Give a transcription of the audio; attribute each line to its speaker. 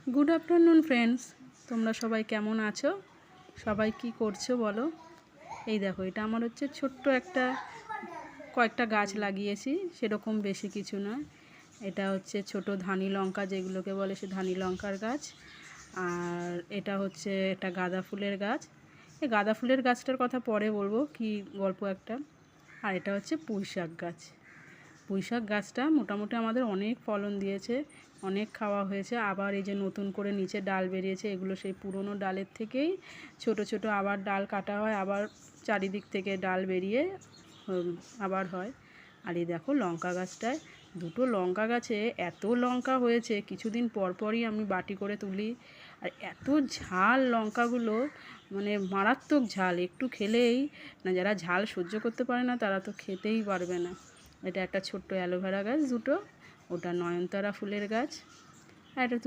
Speaker 1: Good afternoon friends, তোমরা সবাই কেমন আছো? সবাই কি করছো বলো? এই দেখো, এটা আমার হচ্ছে ছোট্ট একটা কয়েকটা গাছ লাগিয়েছি, সেরকম বেশি কিছু নয়। এটা হচ্ছে ছোট ধানি লঙ্কা, যেগুলোকে বলে সে ধানি লঙ্কার গাছ। আর এটা হচ্ছে একটা গাঁদা ফুলের গাছ। এই গাঁদা ফুলের গাছটার কথা পরে বলবো, কি গল্প একটা। আর এটা হচ্ছে পুঁই শাক গাছ। পুঁই শাক গাছটা মোটামুটি আমাদের অনেক ফলন দিয়েছে, অনেক খাওয়া হয়েছে। আবার এই যে নতুন করে নিচে ডাল বেরিয়েছে, এগুলো সেই পুরনো ডালের থেকেই ছোট ছোট আবার ডাল কাটা হয়, আবার চারিদিক থেকে ডাল বেরিয়ে আবার হয়। আর এই দেখো লঙ্কা গাছটায় দুটো লঙ্কা গাছে এত লঙ্কা হয়েছে, কিছুদিন পর পরই আমি বাটি করে তুলি। আর এত ঝাল লঙ্কাগুলো, মানে মারাত্মক ঝাল, একটু খেলেই না, যারা ঝাল সহ্য করতে পারে না তারা তো খেতেই পারবে না। এটা একটা ছোট্ট অ্যালোভেরা গাছ দুটো, ওটা নয়নতারা ফুলের গাছ। আর এটা